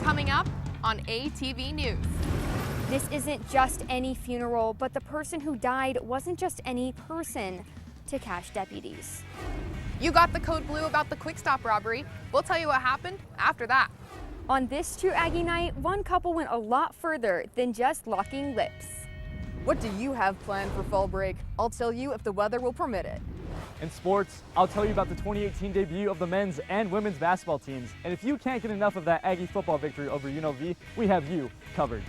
Coming up on ATV News. This isn't just any funeral, but the person who died wasn't just any person to Cash deputies. You got the code blue about the Quick Stop robbery. We'll tell you what happened after that. On this True Aggie Night, one couple went a lot further than just locking lips. What do you have planned for fall break? I'll tell you if the weather will permit it. In sports, I'll tell you about the 2018 debut of the men's and women's basketball teams. And if you can't get enough of that Aggie football victory over UNLV, we have you covered.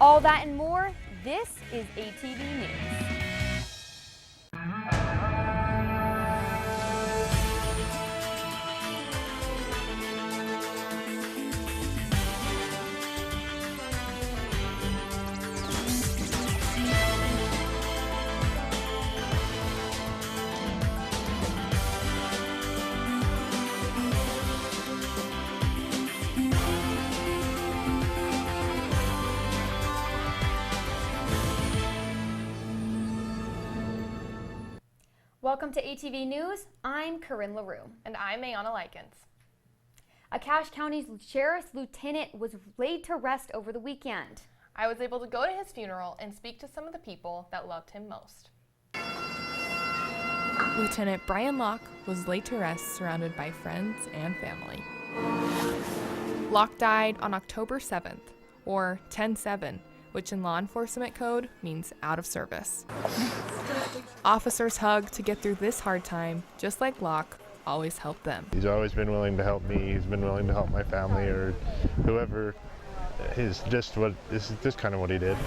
All that and more, this is ATV News. Welcome to ATV News. I'm Corinne LaRue. And I'm Ayana Likens. A Cache County Sheriff's Lieutenant was laid to rest over the weekend. I was able to go to his funeral and speak to some of the people that loved him most. Lieutenant Brian Locke was laid to rest surrounded by friends and family. Locke died on October 7th, or 10/7, which in law enforcement code means out of service. Officers hugged to get through this hard time, just like Locke always helped them. He's always been willing to help me. He's been willing to help my family or whoever. This is just kind of what he did.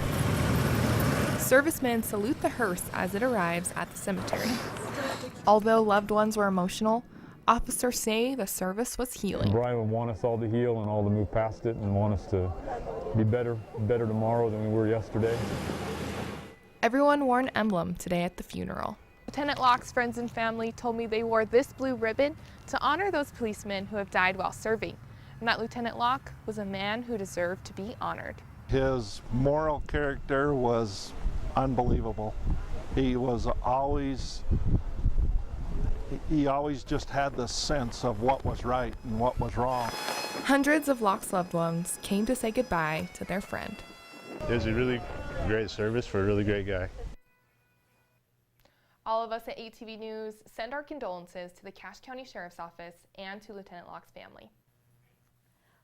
Servicemen salute the hearse as it arrives at the cemetery. Although loved ones were emotional, officers say the service was healing. Brian would want us all to heal and all to move past it and want us to be better tomorrow than we were yesterday. Everyone wore an emblem today at the funeral. Lieutenant Locke's friends and family told me they wore this blue ribbon to honor those policemen who have died while serving, and that Lieutenant Locke was a man who deserved to be honored. His moral character was unbelievable. He always just had the sense of what was right and what was wrong. Hundreds of Locke's loved ones came to say goodbye to their friend. It was a really great service for a really great guy. All of us at ATV News send our condolences to the Cache County Sheriff's Office and to Lieutenant Locke's family.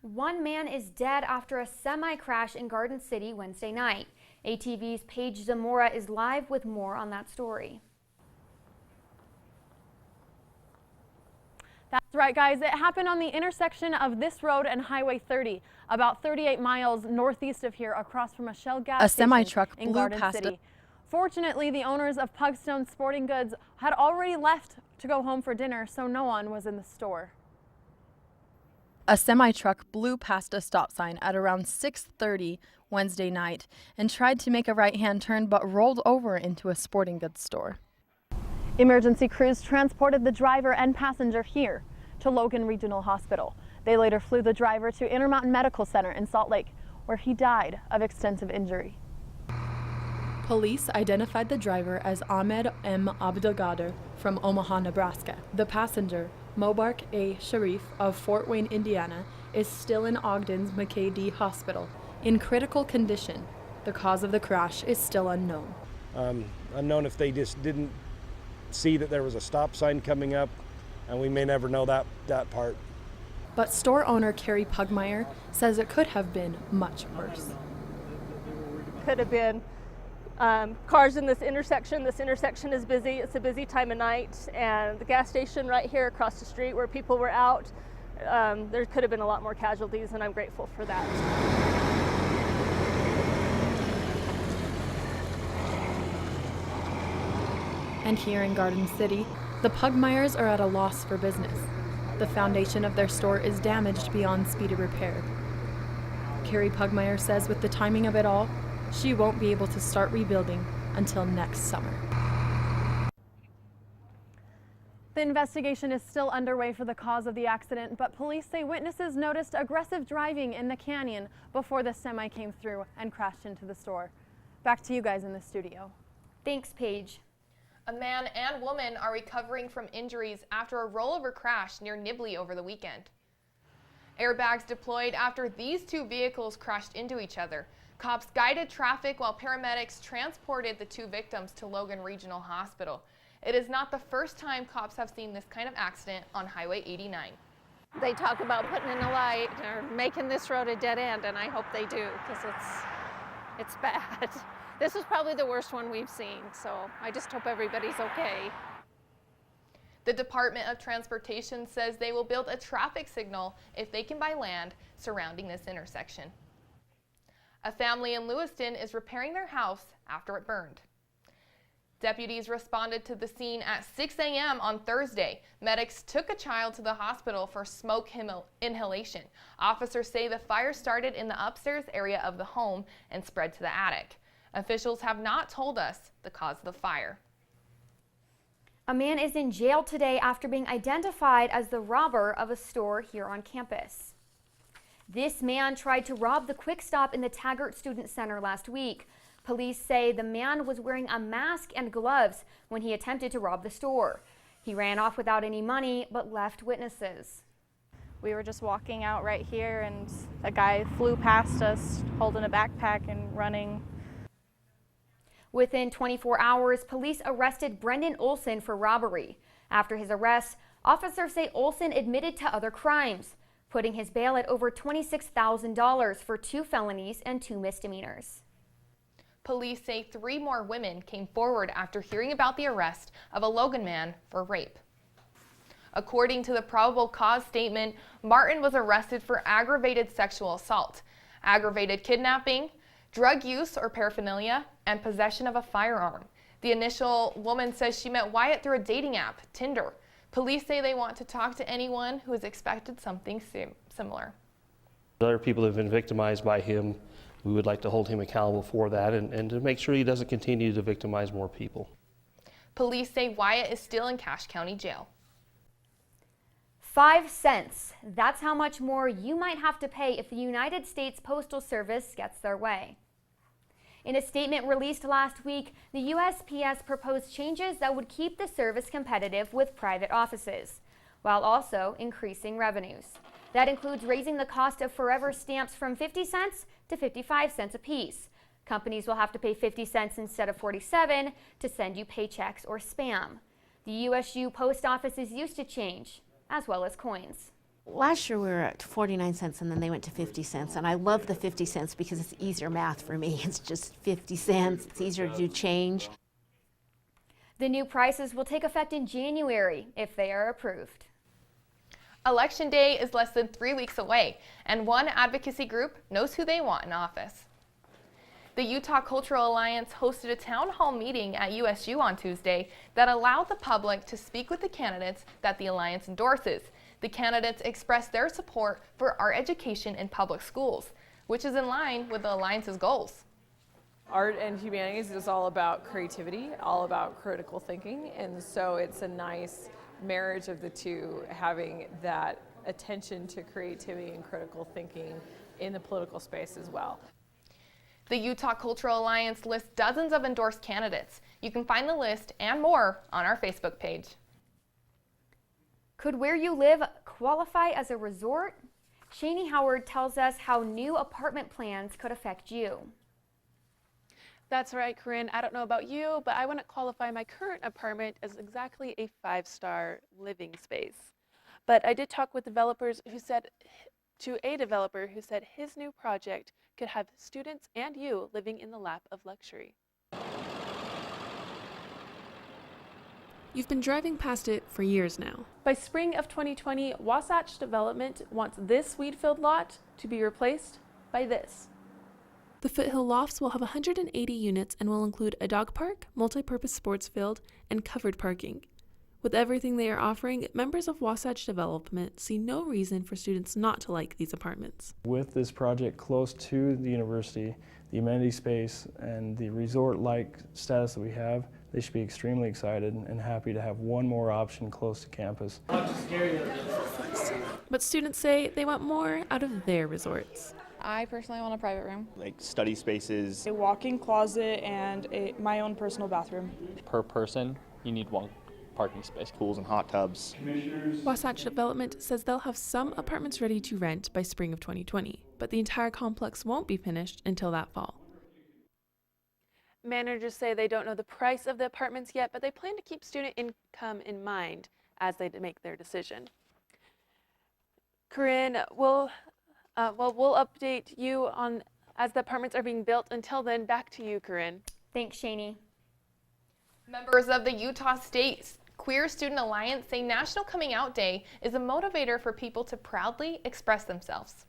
One man is dead after a semi-crash in Garden City Wednesday night. ATV's Paige Zamora is live with more on that story. That's right, guys. It happened on the intersection of this road and Highway 30, about 38 miles northeast of here, across from a Shell gas station semi-truck in blew Garden past City. Fortunately, the owners of Pugstone Sporting Goods had already left to go home for dinner, so no one was in the store. A semi-truck blew past a stop sign at around 6:30 Wednesday night and tried to make a right-hand turn but rolled over into a sporting goods store. Emergency crews transported the driver and passenger here to Logan Regional Hospital. They later flew the driver to Intermountain Medical Center in Salt Lake, where he died of extensive injury. Police identified the driver as Ahmed M. Abdelgader from Omaha, Nebraska. The passenger, Mobark A. Sharif of Fort Wayne, Indiana, is still in Ogden's McKay D. Hospital in critical condition. The cause of the crash is still unknown. Unknown if they just didn't see that there was a stop sign coming up, and we may never know that part. But store owner Carrie Pugmire says it could have been much worse. Could have been cars in this intersection. This intersection is busy. It's a busy time of night, and the gas station right here across the street where people were out, there could have been a lot more casualties, and I'm grateful for that. And here in Garden City, the Pugmires are at a loss for business. The foundation of their store is damaged beyond speedy repair. Carrie Pugmire says with the timing of it all, she won't be able to start rebuilding until next summer. The investigation is still underway for the cause of the accident, but police say witnesses noticed aggressive driving in the canyon before the semi came through and crashed into the store. Back to you guys in the studio. Thanks, Paige. A man and woman are recovering from injuries after a rollover crash near Nibley over the weekend. Airbags deployed after these two vehicles crashed into each other. Cops guided traffic while paramedics transported the two victims to Logan Regional Hospital. It is not the first time cops have seen this kind of accident on Highway 89. They talk about putting in a light or making this road a dead end, and I hope they do, because it's bad. This is probably the worst one we've seen, so I just hope everybody's okay. The Department of Transportation says they will build a traffic signal if they can buy land surrounding this intersection. A family in Lewiston is repairing their house after it burned. Deputies responded to the scene at 6 a.m. on Thursday. Medics took a child to the hospital for smoke inhalation. Officers say the fire started in the upstairs area of the home and spread to the attic. Officials have not told us the cause of the fire. A man is in jail today after being identified as the robber of a store here on campus. This man tried to rob the Quick Stop in the Taggart Student Center last week. Police say the man was wearing a mask and gloves when he attempted to rob the store. He ran off without any money but left witnesses. We were just walking out right here and a guy flew past us holding a backpack and running. Within 24 hours, police arrested Brendan Olson for robbery. After his arrest, officers say Olson admitted to other crimes, putting his bail at over $26,000 for 2 felonies and 2 misdemeanors. Police say 3 more women came forward after hearing about the arrest of a Logan man for rape. According to the probable cause statement, Martin was arrested for aggravated sexual assault, aggravated kidnapping, drug use or paraphernalia, and possession of a firearm. The initial woman says she met Wyatt through a dating app, Tinder. Police say they want to talk to anyone who has expected something similar. Other people have been victimized by him. We would like to hold him accountable for that and to make sure he doesn't continue to victimize more people. Police say Wyatt is still in Cache County Jail. 5 cents. That's how much more you might have to pay if the United States Postal Service gets their way. In a statement released last week, the USPS proposed changes that would keep the service competitive with private offices, while also increasing revenues. That includes raising the cost of forever stamps from 50 cents to 55 cents apiece. Companies will have to pay 50 cents instead of 47 to send you paychecks or spam. The USU post office is used to change, as well as coins. Last year we were at 49 cents and then they went to 50 cents. And I love the 50 cents because it's easier math for me. It's just 50 cents. It's easier to do change. The new prices will take effect in January if they are approved. Election Day is less than 3 weeks away, and one advocacy group knows who they want in office. The Utah Cultural Alliance hosted a town hall meeting at USU on Tuesday that allowed the public to speak with the candidates that the Alliance endorses. The candidates expressed their support for art education in public schools, which is in line with the Alliance's goals. Art and humanities is all about creativity, all about critical thinking, and so it's a nice marriage of the two, having that attention to creativity and critical thinking in the political space as well. The Utah Cultural Alliance lists dozens of endorsed candidates. You can find the list and more on our Facebook page. Could where you live qualify as a resort? Shani Howard tells us how new apartment plans could affect you. That's right, Corinne. I don't know about you, but I wouldn't qualify my current apartment as exactly a 5-star living space. But I did talk with a developer who said his new project could have students and you living in the lap of luxury. You've been driving past it for years now. By spring of 2020, Wasatch Development wants this weed-filled lot to be replaced by this. The Foothill Lofts will have 180 units and will include a dog park, multi-purpose sports field, and covered parking. With everything they are offering, members of Wasatch Development see no reason for students not to like these apartments. With this project close to the university, the amenity space, and the resort-like status that we have, they should be extremely excited and happy to have one more option close to campus. But students say they want more out of their resorts. I personally want a private room. Like study spaces. A walk-in closet and my own personal bathroom. Per person, you need one parking space, pools and hot tubs. Wasatch Development says they'll have some apartments ready to rent by spring of 2020, but the entire complex won't be finished until that fall. Managers say they don't know the price of the apartments yet, but they plan to keep student income in mind as they make their decision. Corinne, we'll update you on as the apartments are being built. Until then, back to you, Corinne. Thanks, Shani. Members of the Utah State Queer Student Alliance say National Coming Out Day is a motivator for people to proudly express themselves.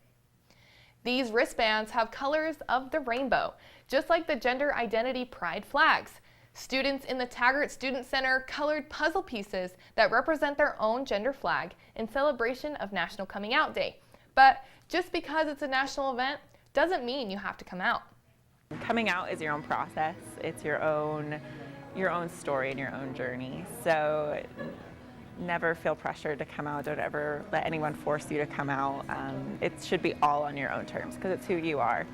These wristbands have colors of the rainbow, just like the gender identity pride flags. Students in the Taggart Student Center colored puzzle pieces that represent their own gender flag in celebration of National Coming Out Day. But just because it's a national event doesn't mean you have to come out. Coming out is your own process. It's your own story and your own journey. So never feel pressured to come out. Don't ever let anyone force you to come out. It should be all on your own terms because it's who you are.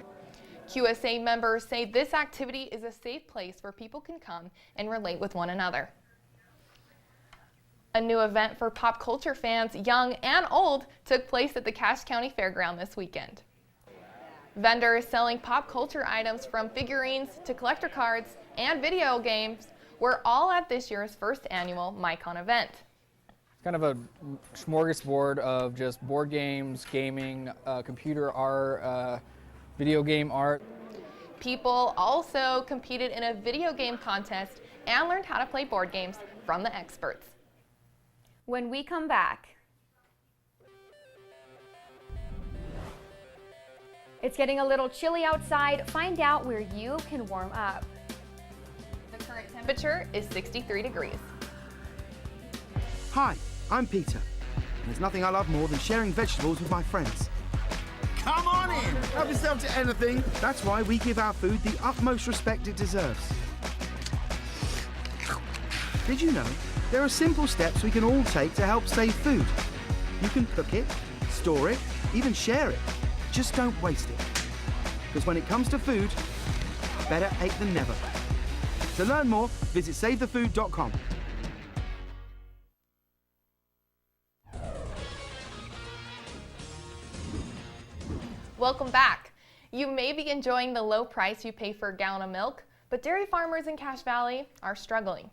QSA members say this activity is a safe place where people can come and relate with one another. A new event for pop culture fans, young and old, took place at the Cache County Fairground this weekend. Vendors selling pop culture items from figurines to collector cards and video games were all at this year's first annual MyCon event. Kind of a smorgasbord of just board games, gaming, computer art, video game art. People also competed in a video game contest and learned how to play board games from the experts. When we come back, it's getting a little chilly outside. Find out where you can warm up. The current temperature is 63 degrees. Hi, I'm Peter. And there's nothing I love more than sharing vegetables with my friends. Come on in! Help yourself to anything. That's why we give our food the utmost respect it deserves. Did you know there are simple steps we can all take to help save food? You can cook it, store it, even share it. Just don't waste it. Because when it comes to food, better ache than never. To learn more, visit savethefood.com. Welcome back. You may be enjoying the low price you pay for a gallon of milk, but dairy farmers in Cache Valley are struggling.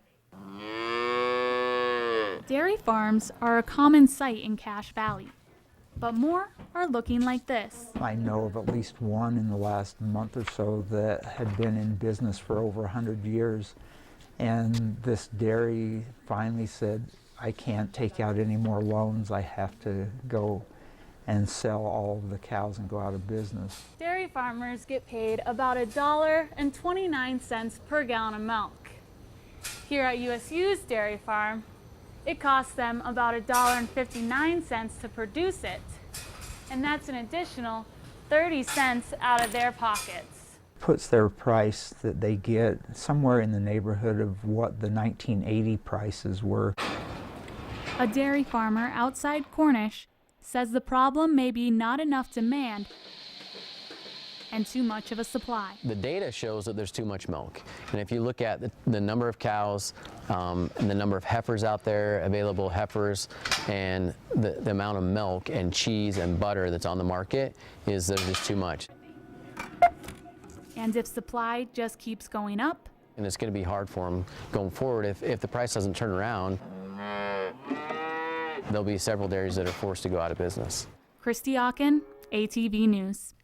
Dairy farms are a common sight in Cache Valley, but more are looking like this. I know of at least one in the last month or so that had been in business for over 100 years, and this dairy finally said, I can't take out any more loans, I have to go and sell all of the cows and go out of business. Dairy farmers get paid about $1.29 per gallon of milk. Here at USU's dairy farm, it costs them about $1.59 to produce it, and that's an additional 30 cents out of their pockets. Puts their price that they get somewhere in the neighborhood of what the 1980 prices were. A dairy farmer outside Cornish says the problem may be not enough demand and too much of a supply. The data shows that there's too much milk. And if you look at the number of cows and the number of heifers out there, available heifers, and the amount of milk and cheese and butter that's on the market, there's just too much. And if supply just keeps going up, and it's going to be hard for them going forward if the price doesn't turn around. There'll be several dairies that are forced to go out of business. Christy Ocken, ATV News.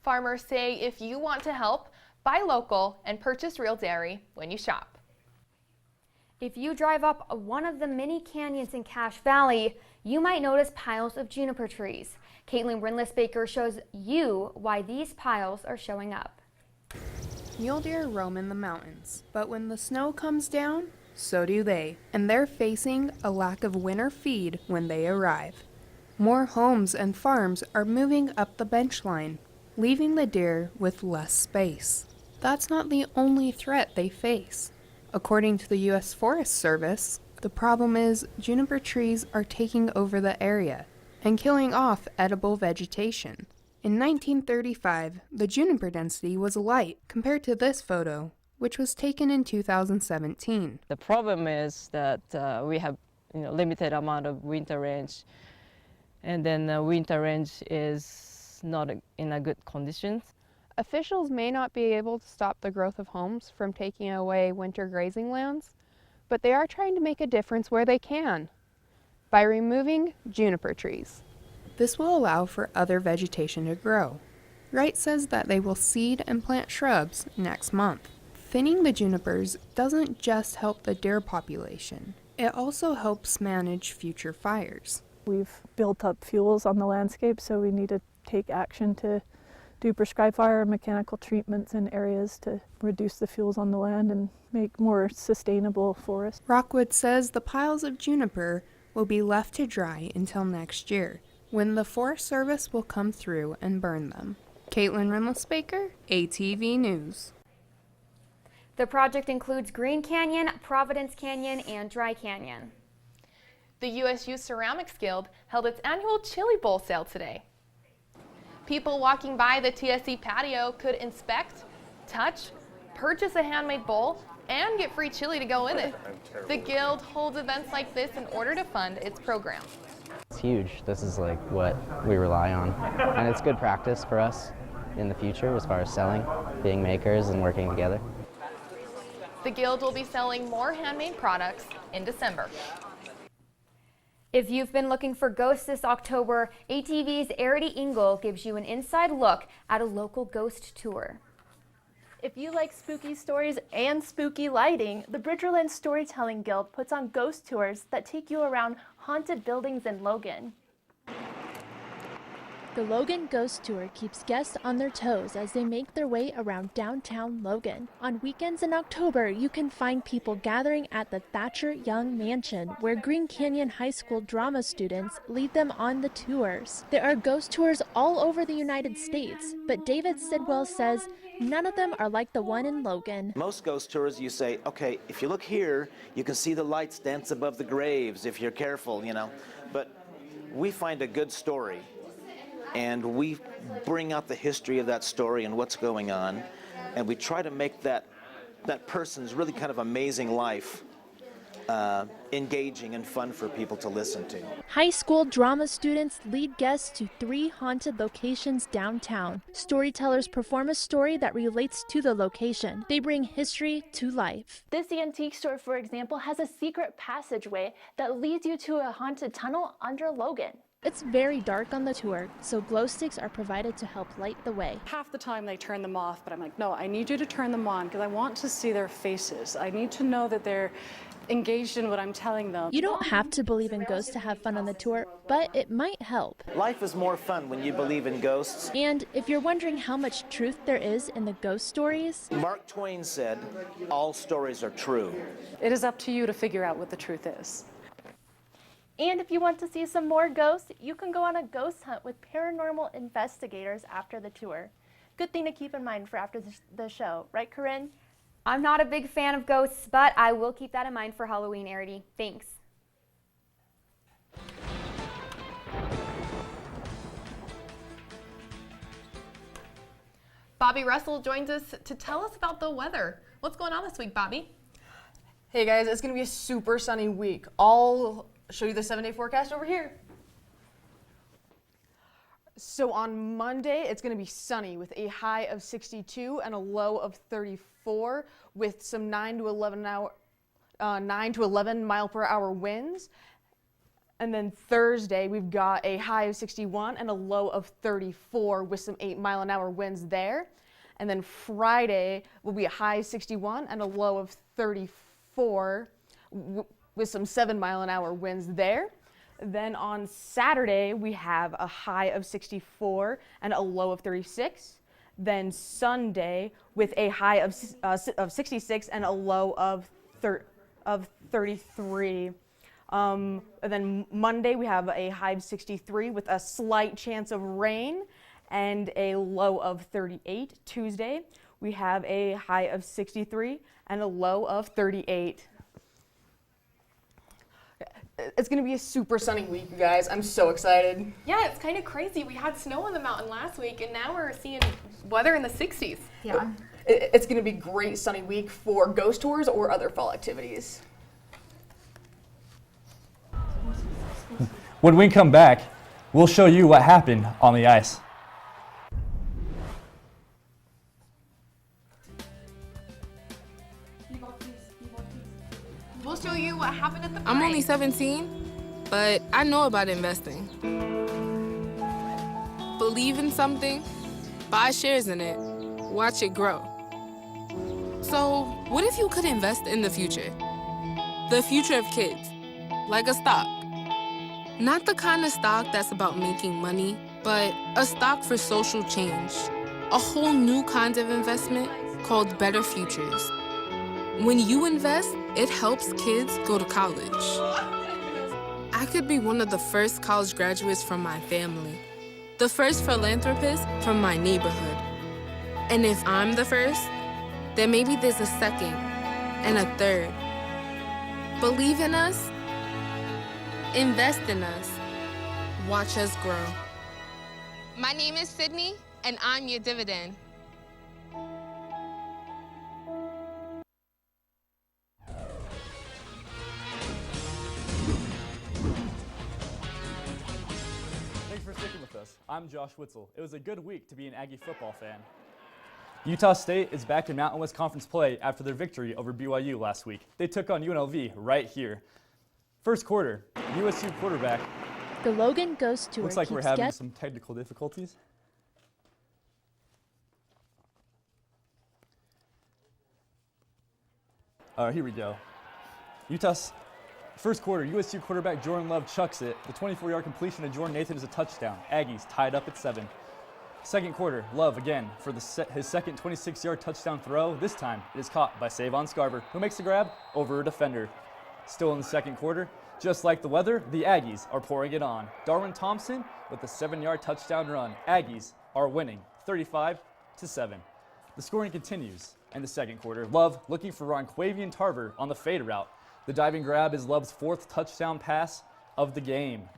Farmers say if you want to help, buy local and purchase real dairy when you shop. If you drive up one of the many canyons in Cache Valley, you might notice piles of juniper trees. Caitlin Brindless-Baker shows you why these piles are showing up. Mule deer roam in the mountains, but when the snow comes down, so do they, and they're facing a lack of winter feed when they arrive. More homes and farms are moving up the bench line, leaving the deer with less space. That's not the only threat they face. According to the U.S. Forest Service, the problem is juniper trees are taking over the area and killing off edible vegetation. In 1935, the juniper density was light compared to this photo which was taken in 2017. The problem is that we have limited amount of winter range, and then the winter range is not in a good condition. Officials may not be able to stop the growth of homes from taking away winter grazing lands, but they are trying to make a difference where they can by removing juniper trees. This will allow for other vegetation to grow. Wright says that they will seed and plant shrubs next month. Thinning the junipers doesn't just help the deer population, it also helps manage future fires. We've built up fuels on the landscape, so we need to take action to do prescribed fire and mechanical treatments in areas to reduce the fuels on the land and make more sustainable forests. Rockwood says the piles of juniper will be left to dry until next year, when the Forest Service will come through and burn them. Caitlin Reynolds-Baker, ATV News. The project includes Green Canyon, Providence Canyon, and Dry Canyon. The USU Ceramics Guild held its annual Chili Bowl sale today. People walking by the TSC patio could inspect, touch, purchase a handmade bowl, and get free chili to go in it. The Guild holds events like this in order to fund its program. It's huge. This is like what we rely on, and it's good practice for us in the future as far as selling, being makers, and working together. The Guild will be selling more handmade products in December. If you've been looking for ghosts this October, ATV's Arity Engel gives you an inside look at a local ghost tour. If you like spooky stories and spooky lighting, the Bridgerland Storytelling Guild puts on ghost tours that take you around haunted buildings in Logan. The Logan Ghost Tour keeps guests on their toes as they make their way around downtown Logan. On weekends in October, you can find people gathering at the Thatcher Young Mansion, where Green Canyon High School drama students lead them on the tours. There are ghost tours all over the United States, but David Sidwell says none of them are like the one in Logan. Most ghost tours, you say, okay, if you look here, you can see the lights dance above the graves if you're careful, But we find a good story, and we bring out the history of that story and what's going on, and we try to make that person's really kind of amazing life engaging and fun for people to listen to. High school drama students lead guests to 3 haunted locations downtown. Storytellers perform a story that relates to the location. They bring history to life. This antique store, for example, has a secret passageway that leads you to a haunted tunnel under Logan. It's very dark on the tour, so glow sticks are provided to help light the way. Half the time they turn them off, but I'm like, no, I need you to turn them on because I want to see their faces. I need to know that they're engaged in what I'm telling them. You don't have to believe in ghosts to have fun on the tour, but it might help. Life is more fun when you believe in ghosts. And if you're wondering how much truth there is in the ghost stories, Mark Twain said, all stories are true. It is up to you to figure out what the truth is. And if you want to see some more ghosts, you can go on a ghost hunt with paranormal investigators after the tour. Good thing to keep in mind for after the show, right, Corinne? I'm not a big fan of ghosts, but I will keep that in mind for Halloween, Arity. Thanks. Bobby Russell joins us to tell us about the weather. What's going on this week, Bobby? Hey guys, it's going to be a super sunny week. I'll show you the 7-day forecast over here. So on Monday, it's going to be sunny with a high of 62 and a low of 34 with some 9 to 11 mile per hour winds. And then Thursday, we've got a high of 61 and a low of 34 with some 8 mile an hour winds there. And then Friday will be a high of 61 and a low of 34 with some 7 mile an hour winds there. Then on Saturday, we have a high of 64 and a low of 36. Then Sunday with a high of 66 and a low of 33. And then Monday, we have a high of 63 with a slight chance of rain and a low of 38. Tuesday, we have a high of 63 and a low of 38. It's going to be a super sunny week, you guys. I'm so excited. Yeah, it's kind of crazy. We had snow on the mountain last week, and now we're seeing weather in the 60s. Yeah. It's going to be a great sunny week for ghost tours or other fall activities. When we come back, we'll show you what happened on the ice. We'll show you what happened at the I'm parade. only 17, but I know about investing. Believe in something, buy shares in it, watch it grow. So, what if you could invest in the future? The future of kids, like a stock. Not the kind of stock that's about making money, but a stock for social change. A whole new kind of investment called Better Futures. When you invest, it helps kids go to college. I could be one of the first college graduates from my family, the first philanthropist from my neighborhood. And if I'm the first, then maybe there's a second and a third. Believe in us, invest in us, watch us grow. My name is Sydney, and I'm your dividend. Thanks for sticking with us. I'm Josh Witzel. It was a good week to be an Aggie football fan. Utah State is back in Mountain West Conference play after their victory over BYU last week. They took on UNLV right here. First quarter, USU quarterback. The Logan Ghost Tour Looks like we're keeps having guests some technical difficulties. Here we go. Utah's first quarter, USU quarterback Jordan Love chucks it. The 24-yard completion to Jordan Nathan is a touchdown. Aggies tied up at 7. Second quarter, Love again for his second 26-yard touchdown throw. This time it is caught by Savon Scarver, who makes the grab over a defender. Still in the second quarter, just like the weather, the Aggies are pouring it on. Darwin Thompson with a 7-yard touchdown run. Aggies are winning 35-7. The scoring continues in the second quarter. Love looking for Ronquavian Tarver on the fade route. The diving grab is Love's 4th touchdown pass of the game.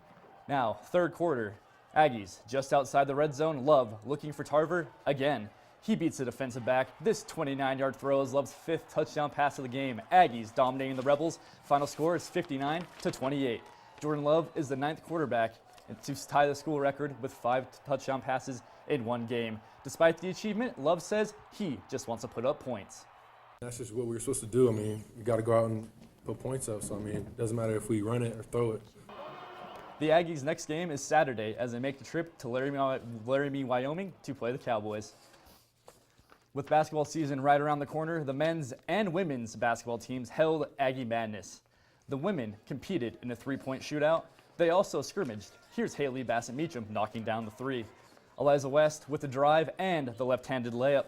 Now, third quarter, Aggies just outside the red zone. Love looking for Tarver again. He beats the defensive back. This 29-yard throw is Love's 5th touchdown pass of the game. Aggies dominating the Rebels. Final score is 59-28. Jordan Love is the 9th quarterback to tie the school record with 5 touchdown passes in one game. Despite the achievement, Love says he just wants to put up points. That's just what we're supposed to do. I mean, we got to go out and put points up. So, I mean, it doesn't matter if we run it or throw it. The Aggies' next game is Saturday as they make the trip to Laramie, Wyoming to play the Cowboys. With basketball season right around the corner, the men's and women's basketball teams held Aggie Madness. The women competed in a 3-point shootout. They also scrimmaged. Here's Hailey Bassett Meacham knocking down the 3. Eliza West with the drive and the left-handed layup.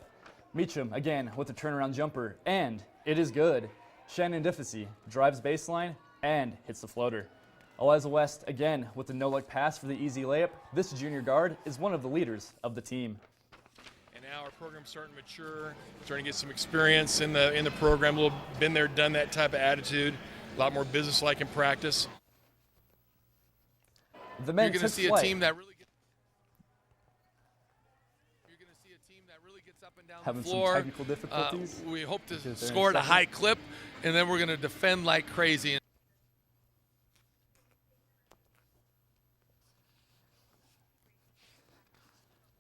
Meacham again with the turnaround jumper, and it is good. Shannon Diffacy drives baseline and hits the floater. Eliza West again with the no-look pass for the easy layup. This junior guard is one of the leaders of the team. And now our program's starting to mature, starting to get some experience in the program. A little been there, done that type of attitude. A lot more business-like in practice. The men You're going to see a team that really gets up and down having the floor. Some technical difficulties. We hope to score at a high clip, and then we're going to defend like crazy.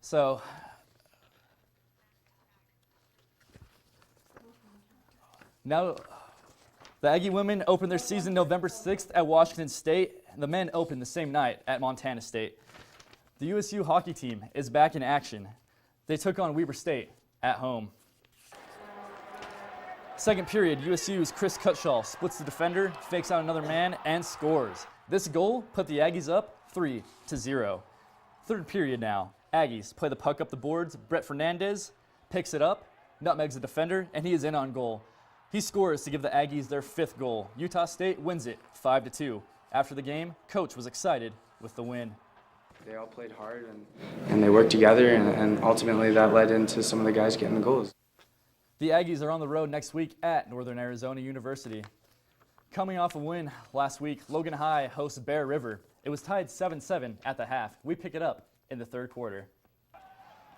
So now the Aggie women open their season November 6th at Washington State. The men open the same night at Montana State. The USU hockey team is back in action. They took on Weber State at home. Second period, USU's Chris Cutshaw splits the defender, fakes out another man, and scores. This goal put the Aggies up 3-0. Third period now. Aggies play the puck up the boards. Brett Fernandez picks it up, nutmegs the defender, and he is in on goal. He scores to give the Aggies their 5th goal. Utah State wins it 5-2. After the game, coach was excited with the win. They all played hard and they worked together, and ultimately that led into some of the guys getting the goals. The Aggies are on the road next week at Northern Arizona University. Coming off a win last week, Logan High hosts Bear River. It was tied 7-7 at the half. We pick it up in the third quarter.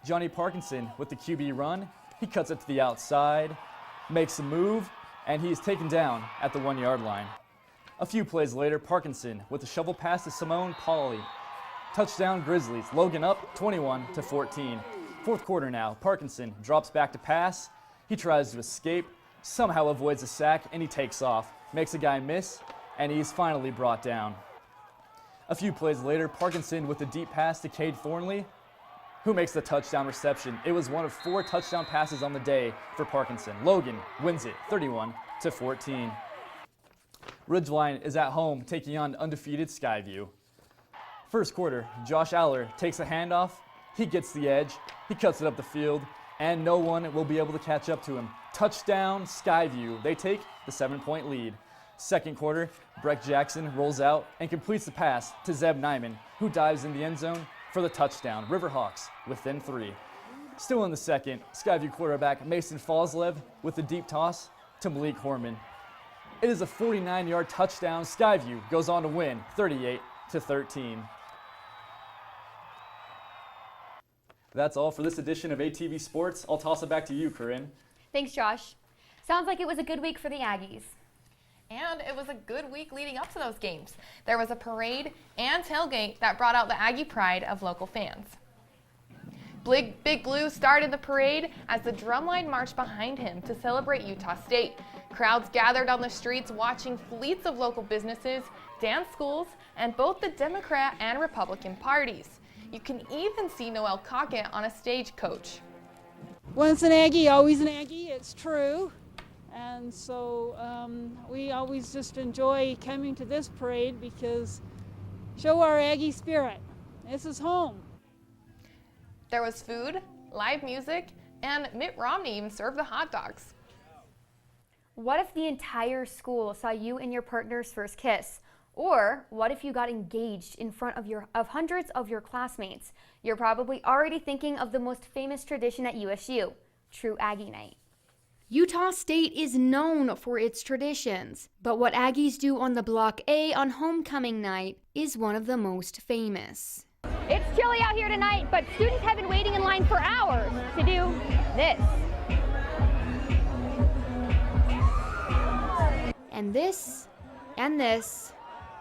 Johnny Parkinson with the QB run. He cuts it to the outside, makes a move, and he is taken down at the 1-yard line. A few plays later, Parkinson with a shovel pass to Simone Pauley. Touchdown Grizzlies. Logan up 21-14. Fourth quarter now. Parkinson drops back to pass. He tries to escape, somehow avoids a sack, and he takes off. Makes a guy miss, and he's finally brought down. A few plays later, Parkinson with a deep pass to Cade Thornley, who makes the touchdown reception. It was one of 4 touchdown passes on the day for Parkinson. Logan wins it 31-14. Ridgeline is at home taking on undefeated Skyview. First quarter, Josh Aller takes a handoff, he gets the edge, he cuts it up the field, and no one will be able to catch up to him. Touchdown Skyview. They take the 7-point lead. Second quarter, Breck Jackson rolls out and completes the pass to Zeb Nyman, who dives in the end zone for the touchdown. Riverhawks within 3. Still in the second, Skyview quarterback Mason Foslev with the deep toss to Malik Horman. It is a 49-yard touchdown. Skyview goes on to win 38-13. That's all for this edition of ATV Sports. I'll toss it back to you, Corinne. Thanks, Josh. Sounds like it was a good week for the Aggies. And it was a good week leading up to those games. There was a parade and tailgate that brought out the Aggie pride of local fans. Big Blue started the parade as the drumline marched behind him to celebrate Utah State. Crowds gathered on the streets watching fleets of local businesses, dance schools, and both the Democrat and Republican parties. You can even see Noel Cockett on a stagecoach. Once an Aggie, always an Aggie, it's true. And so we always just enjoy coming to this parade because show our Aggie spirit. This is home. There was food, live music, and Mitt Romney even served the hot dogs. What if the entire school saw you and your partner's first kiss? Or what if you got engaged in front of hundreds of your classmates? You're probably already thinking of the most famous tradition at USU, True Aggie Night. Utah State is known for its traditions, but what Aggies do on the Block A on homecoming night is one of the most famous. It's chilly out here tonight, but students have been waiting in line for hours to do this. And this, and this,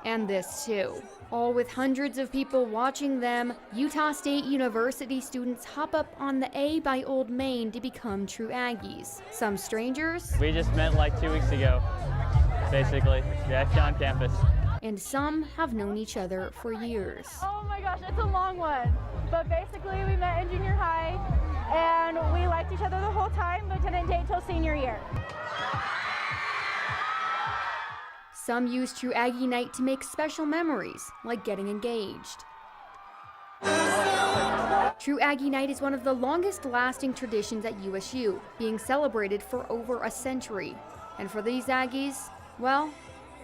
and this too. All with hundreds of people watching them, Utah State University students hop up on the A by Old Main to become true Aggies. Some strangers. We just met like 2 weeks ago, basically. Yeah, on campus. And some have known each other for years. Oh my gosh, it's a long one. But basically we met in junior high and we liked each other the whole time, but didn't date till senior year. Some use True Aggie Night to make special memories, like getting engaged. True Aggie Night is one of the longest-lasting traditions at USU, being celebrated for over a century. And for these Aggies, well,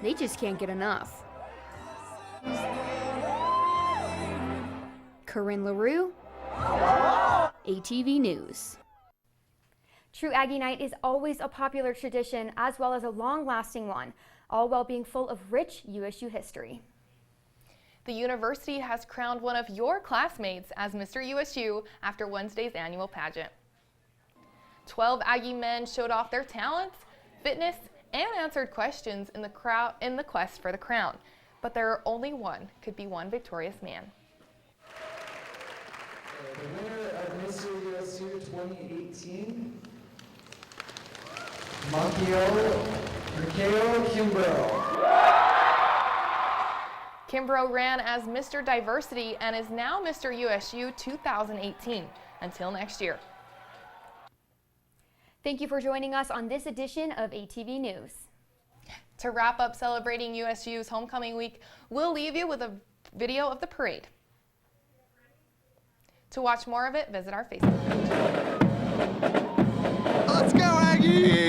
they just can't get enough. Corinne LaRue, ATV News. True Aggie Night is always a popular tradition as well as a long-lasting one, all while being full of rich USU history. The university has crowned one of your classmates as Mr. USU after Wednesday's annual pageant. 12 Aggie men showed off their talents, fitness, and answered questions in the quest for the crown. But there are only one could be one victorious man. The winner of Mr. USU 2018, Mikhail Kimbrough. Kimbrough ran as Mr. Diversity and is now Mr. USU 2018. Until next year. Thank you for joining us on this edition of ATV News. To wrap up celebrating USU's homecoming week, we'll leave you with a video of the parade. To watch more of it, visit our Facebook page. Let's go, Aggies!